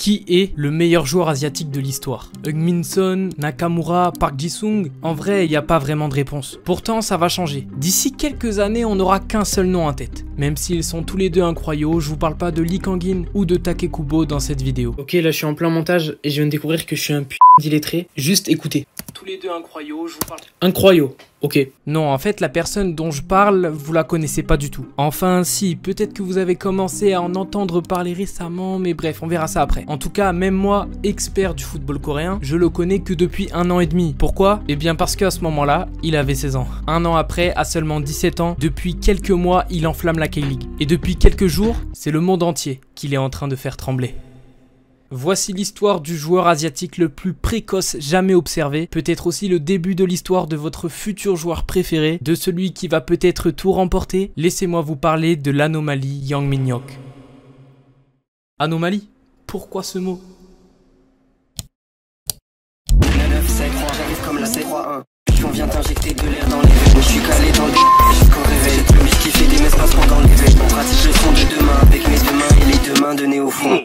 Qui est le meilleur joueur asiatique de l'histoire? Heung-min Son, Nakamura, Park Ji-sung? En vrai, il n'y a pas vraiment de réponse. Pourtant, ça va changer. D'ici quelques années, on n'aura qu'un seul nom en tête. Même s'ils sont tous les deux incroyables, je vous parle pas de Lee Kang-in ou de Take Kubo dans cette vidéo. Ok, là je suis en plein montage et je viens de découvrir que je suis un putain d'illettré. Juste écoutez. Tous les deux incroyables, je vous parle. Incroyable. Ok. Non, en fait, la personne dont je parle, vous la connaissez pas du tout. Enfin, si, peut-être que vous avez commencé à en entendre parler récemment, mais bref, on verra ça après. En tout cas, même moi, expert du football coréen, je le connais que depuis 1 an et demi. Pourquoi? Eh bien parce qu'à ce moment-là, il avait 16 ans. 1 an après, à seulement 17 ans, depuis quelques mois, il enflamme la K-League. Et depuis quelques jours, c'est le monde entier qu'il est en train de faire trembler. Voici l'histoire du joueur asiatique le plus précoce jamais observé, peut-être aussi le début de l'histoire de votre futur joueur préféré, de celui qui va peut-être tout remporter. Laissez-moi vous parler de l'anomalie Yang Min-hyuk. Anomalie? Pourquoi ce mot? J'arrive comme la C3-1. On vient t'injecter de l'air dans les veines. Je suis calé dans le jusqu'au réveil. Le mec qui fait des messes passe pendant l'éveil. On pratique le son de demain avec mes deux mains et les deux mains de nez au fond.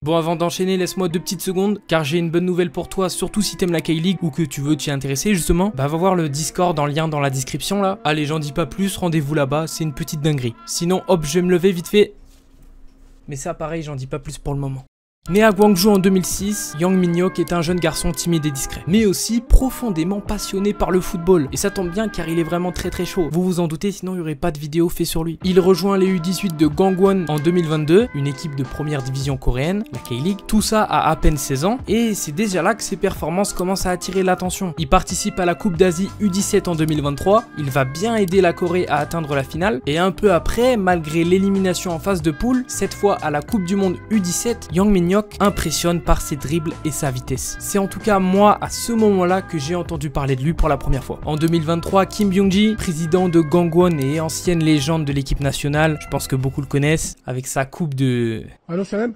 Bon, avant d'enchaîner, laisse-moi 2 petites secondes, car j'ai une bonne nouvelle pour toi, surtout si t'aimes la K-League ou que tu veux t'y intéresser justement. Bah va voir le Discord en lien dans la description là. Allez, j'en dis pas plus, rendez-vous là-bas, c'est une petite dinguerie. Sinon, hop, je vais me lever vite fait. Mais ça pareil, j'en dis pas plus pour le moment. Né à Gwangju en 2006, Yang Min-hyuk est un jeune garçon timide et discret, mais aussi profondément passionné par le football. Et ça tombe bien car il est vraiment très chaud. Vous vous en doutez, sinon il n'y aurait pas de vidéo fait sur lui. Il rejoint les U18 de Gangwon en 2022, une équipe de première division coréenne, la K-League. Tout ça à peine 16 ans, et c'est déjà là que ses performances commencent à attirer l'attention. Il participe à la Coupe d'Asie U17 en 2023, il va bien aider la Corée à atteindre la finale, et un peu après, malgré l'élimination en phase de poule, cette fois à la Coupe du Monde U17, Yang Min-hyuk impressionne par ses dribbles et sa vitesse. C'est en tout cas moi à ce moment-là que j'ai entendu parler de lui pour la première fois. En 2023, Kim Byung-ji, président de Gangwon et ancienne légende de l'équipe nationale, je pense que beaucoup le connaissent, avec sa coupe de... Allô Salam.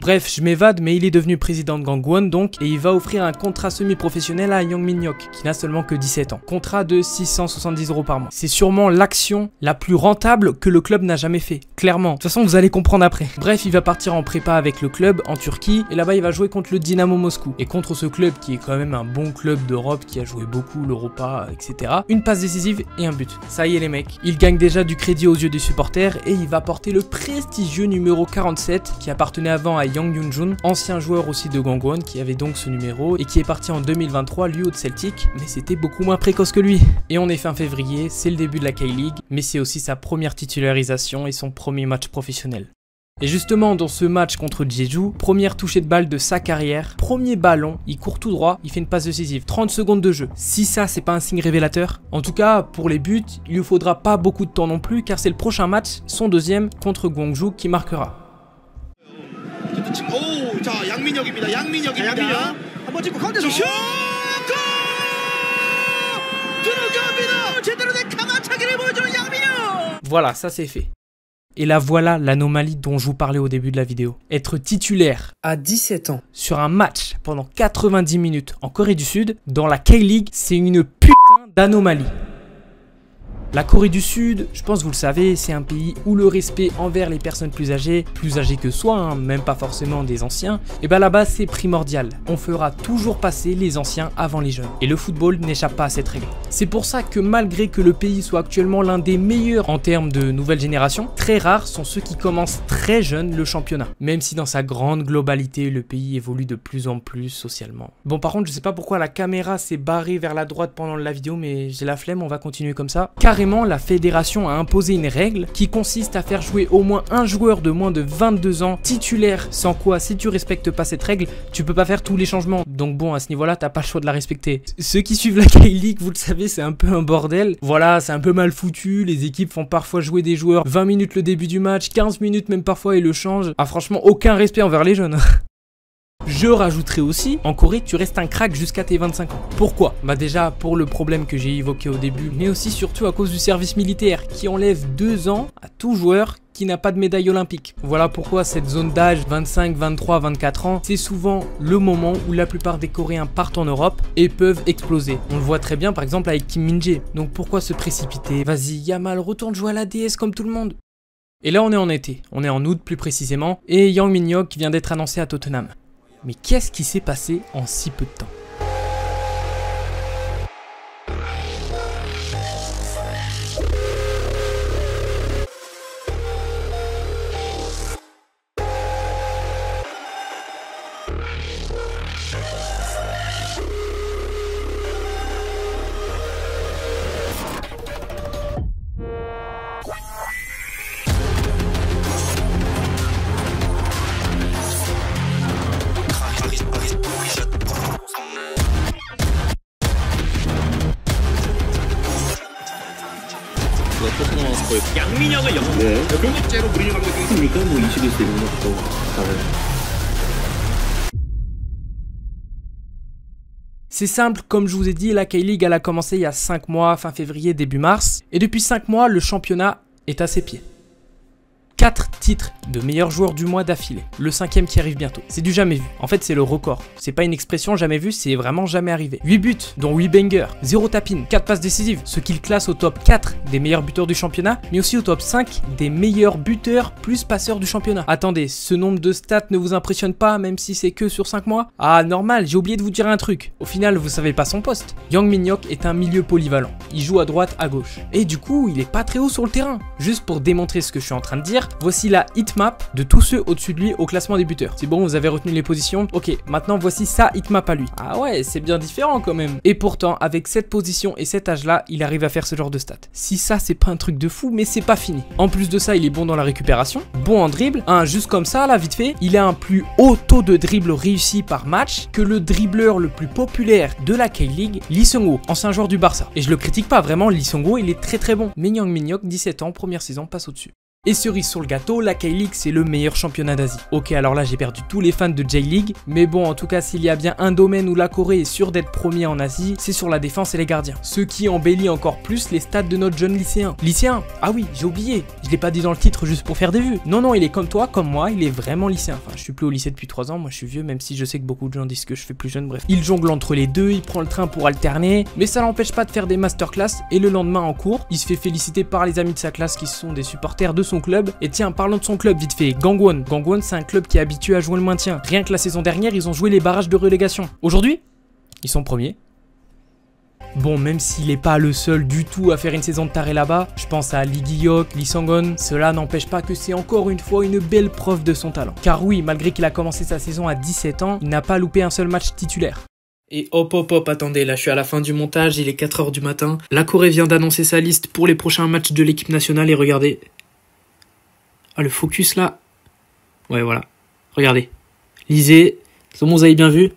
Bref, je m'évade, mais il est devenu président de Gangwon donc, et il va offrir un contrat semi-professionnel à Yang Min-hyuk, qui n'a seulement que 17 ans. Contrat de 670 € par mois. C'est sûrement l'action la plus rentable que le club n'a jamais fait, clairement. De toute façon, vous allez comprendre après. Bref, il va partir en prépa avec le club en Turquie, et là-bas, il va jouer contre le Dynamo Moscou. Et contre ce club qui est quand même un bon club d'Europe, qui a joué beaucoup l'Europa, etc. Une passe décisive et un but. Ça y est les mecs, il gagne déjà du crédit aux yeux des supporters, et il va porter le prestigieux numéro 47, qui appartenait avant à Yang Yoon-jun, ancien joueur aussi de Gangwon qui avait donc ce numéro et qui est parti en 2023 lui au Celtic, mais c'était beaucoup moins précoce que lui. Et on est fin février, c'est le début de la K-League, mais c'est aussi sa première titularisation et son premier match professionnel. Et justement dans ce match contre Jeju, première touchée de balle de sa carrière, premier ballon, il court tout droit, il fait une passe décisive, 30 secondes de jeu. Si ça c'est pas un signe révélateur, en tout cas pour les buts, il lui faudra pas beaucoup de temps non plus car c'est le prochain match, son deuxième contre Gwangju qui marquera. 오, 자, 양민혁입니다. 양민혁입니다. 한번 찍고 가운데서 슛! 골! 들어갑니다. 제대로 된 가마차기를 보여주는 양민혁. Voilà, ça c'est fait. Et là voilà l'anomalie dont je vous parlais au début de la vidéo. Être titulaire à 17 ans sur un match pendant 90 minutes en Corée du Sud, dans la K-League, c'est une putain d'anomalie. La Corée du Sud, je pense que vous le savez, c'est un pays où le respect envers les personnes plus âgées que soi, hein, même pas forcément des anciens, et bah là-bas c'est primordial. On fera toujours passer les anciens avant les jeunes. Et le football n'échappe pas à cette règle. C'est pour ça que malgré que le pays soit actuellement l'un des meilleurs en termes de nouvelle génération, très rares sont ceux qui commencent très jeunes le championnat. Même si dans sa grande globalité, le pays évolue de plus en plus socialement. Bon par contre, je sais pas pourquoi la caméra s'est barrée vers la droite pendant la vidéo, mais j'ai la flemme, on va continuer comme ça. La fédération a imposé une règle qui consiste à faire jouer au moins un joueur de moins de 22 ans titulaire, sans quoi si tu respectes pas cette règle, tu peux pas faire tous les changements. Donc bon, à ce niveau-là, t'as pas le choix de la respecter. Ceux qui suivent la K-League, vous le savez, c'est un peu un bordel. Voilà, c'est un peu mal foutu, les équipes font parfois jouer des joueurs 20 minutes le début du match, 15 minutes même parfois et le changent. Ah franchement, aucun respect envers les jeunes. Je rajouterai aussi, en Corée, tu restes un crack jusqu'à tes 25 ans. Pourquoi? Bah déjà pour le problème que j'ai évoqué au début, mais aussi surtout à cause du service militaire qui enlève 2 ans à tout joueur qui n'a pas de médaille olympique. Voilà pourquoi cette zone d'âge 25, 23, 24 ans, c'est souvent le moment où la plupart des Coréens partent en Europe et peuvent exploser. On le voit très bien par exemple avec Kim Min-jae. Donc pourquoi se précipiter? Vas-y Yamal, retourne jouer à la DS comme tout le monde. Et là on est en été, on est en août plus précisément, et Yang Min-hyuk vient d'être annoncé à Tottenham. Mais qu'est-ce qui s'est passé en si peu de temps? 양민혁을 영입제로 무리뉴 감독이 있습니까? 뭐 21세 이런 것도 다른. C'est simple, comme je vous ai dit, la K-League elle a commencé il y a 5 mois, fin février, début mars. Et depuis 5 mois, le championnat est à ses pieds. 4 titres de meilleur joueur du mois d'affilée. Le 5e qui arrive bientôt. C'est du jamais vu. En fait, c'est le record. C'est pas une expression jamais vue, c'est vraiment jamais arrivé. 8 buts, dont 8 bangers, 0 tapines, 4 passes décisives, ce qui le classe au top 4 des meilleurs buteurs du championnat, mais aussi au top 5 des meilleurs buteurs plus passeurs du championnat. Attendez, ce nombre de stats ne vous impressionne pas, même si c'est que sur 5 mois? Ah, normal, j'ai oublié de vous dire un truc. Au final, vous savez pas son poste. Yang Min-hyuk est un milieu polyvalent. Il joue à droite, à gauche. Et du coup, il est pas très haut sur le terrain. Juste pour démontrer ce que je suis en train de dire, voici la hitmap de tous ceux au-dessus de lui au classement des buteurs. C'est bon, vous avez retenu les positions? Ok, maintenant voici sa hitmap à lui. Ah ouais, c'est bien différent quand même. Et pourtant, avec cette position et cet âge-là, il arrive à faire ce genre de stats. Si ça, c'est pas un truc de fou, mais c'est pas fini. En plus de ça, il est bon dans la récupération, bon en dribble. Juste comme ça, là, vite fait, il a un plus haut taux de dribble réussi par match que le dribbleur le plus populaire de la K-League, Lee Seung-ho, ancien joueur du Barça. Et je le critique pas, vraiment, Lee Seung-ho, il est très très bon. Mais Yang Min-hyuk, 17 ans, première saison, passe au-dessus. Et cerise sur le gâteau, la K-League c'est le meilleur championnat d'Asie. Ok, alors là j'ai perdu tous les fans de J-League, mais bon, en tout cas s'il y a bien un domaine où la Corée est sûre d'être premier en Asie, c'est sur la défense et les gardiens. Ce qui embellit encore plus les stats de notre jeune lycéen. Lycéen? Ah oui, j'ai oublié, je l'ai pas dit dans le titre juste pour faire des vues. Non, non, il est comme toi, comme moi, il est vraiment lycéen. Enfin, je suis plus au lycée depuis 3 ans, moi je suis vieux, même si je sais que beaucoup de gens disent que je fais plus jeune, bref. Il jongle entre les deux, il prend le train pour alterner, mais ça l'empêche pas de faire des masterclass, et le lendemain en cours, il se fait féliciter par les amis de sa classe qui sont des supporters de son club, et tiens, parlons de son club vite fait, Gangwon. Gangwon, c'est un club qui est habitué à jouer le maintien. Rien que la saison dernière, ils ont joué les barrages de relégation. Aujourd'hui, ils sont premiers. Bon, même s'il n'est pas le seul du tout à faire une saison de taré là-bas, je pense à Lee Gi-hyuk, Lee Sang-gon, cela n'empêche pas que c'est encore une fois une belle preuve de son talent. Car oui, malgré qu'il a commencé sa saison à 17 ans, il n'a pas loupé un seul match titulaire. Et hop, attendez, là je suis à la fin du montage, il est 4 h du matin. La Corée vient d'annoncer sa liste pour les prochains matchs de l'équipe nationale et regardez... Ah, le focus là. Ouais, voilà. Regardez. Lisez. C'est bon, vous avez bien vu.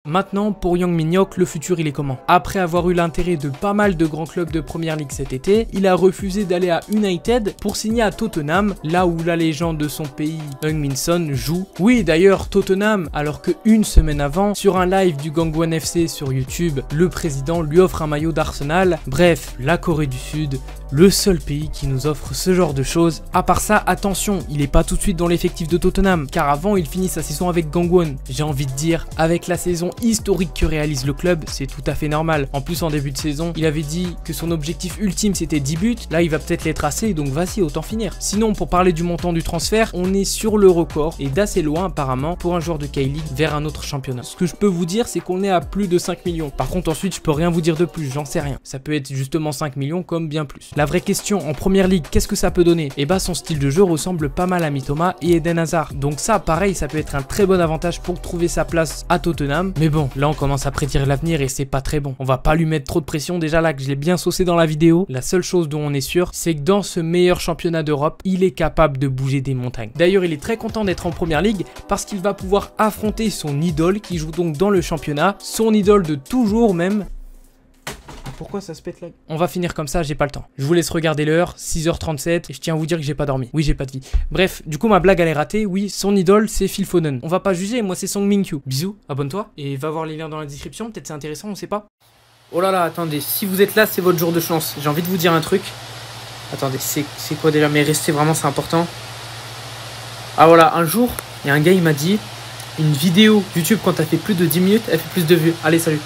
Maintenant, pour Yang Min-hyuk, le futur il est comment? Après avoir eu l'intérêt de pas mal de grands clubs de première ligue cet été, il a refusé d'aller à United pour signer à Tottenham, là où la légende de son pays, Heung-min Son, joue. Oui, d'ailleurs, Tottenham, alors que une semaine avant, sur un live du Gangwon FC sur YouTube, le président lui offre un maillot d'Arsenal. Bref, la Corée du Sud, le seul pays qui nous offre ce genre de choses. À part ça, attention, il est pas tout de suite dans l'effectif de Tottenham, car avant il finit sa saison avec Gangwon. J'ai envie de dire, avec la saison historique que réalise le club, c'est tout à fait normal. En plus, en début de saison, il avait dit que son objectif ultime c'était 10 buts, là il va peut-être les tracer, donc vas-y, autant finir. Sinon, pour parler du montant du transfert, on est sur le record, et d'assez loin apparemment, pour un joueur de K-League vers un autre championnat. Ce que je peux vous dire, c'est qu'on est à plus de 5 millions. Par contre, ensuite, je peux rien vous dire de plus, j'en sais rien. Ça peut être justement 5 millions comme bien plus. La vraie question, en première ligue, qu'est-ce que ça peut donner? Et bah son style de jeu ressemble pas mal à Mitoma et Eden Hazard. Donc ça, pareil, ça peut être un très bon avantage pour trouver sa place à Tottenham. Mais bon, là on commence à prédire l'avenir et c'est pas très bon. On va pas lui mettre trop de pression, déjà là que je l'ai bien saucé dans la vidéo. La seule chose dont on est sûr, c'est que dans ce meilleur championnat d'Europe, il est capable de bouger des montagnes. D'ailleurs, il est très content d'être en première ligue parce qu'il va pouvoir affronter son idole qui joue donc dans le championnat, son idole de toujours même, Pourquoi ça se pète là? On va finir comme ça, j'ai pas le temps. Je vous laisse regarder l'heure, 6h37, et je tiens à vous dire que j'ai pas dormi. Oui, j'ai pas de vie. Bref, du coup, ma blague elle est ratée. Oui, son idole, c'est Phil Foden. On va pas juger, moi c'est Song Min-kyu. Bisous, abonne-toi, et va voir les liens dans la description, peut-être c'est intéressant, on sait pas. Oh là là, attendez, si vous êtes là, c'est votre jour de chance. J'ai envie de vous dire un truc. Attendez, c'est quoi déjà? Mais restez vraiment, c'est important. Ah voilà, un jour, il y a un gars, il m'a dit, une vidéo YouTube quand elle fait plus de 10 minutes, elle fait plus de vues. Allez, salut.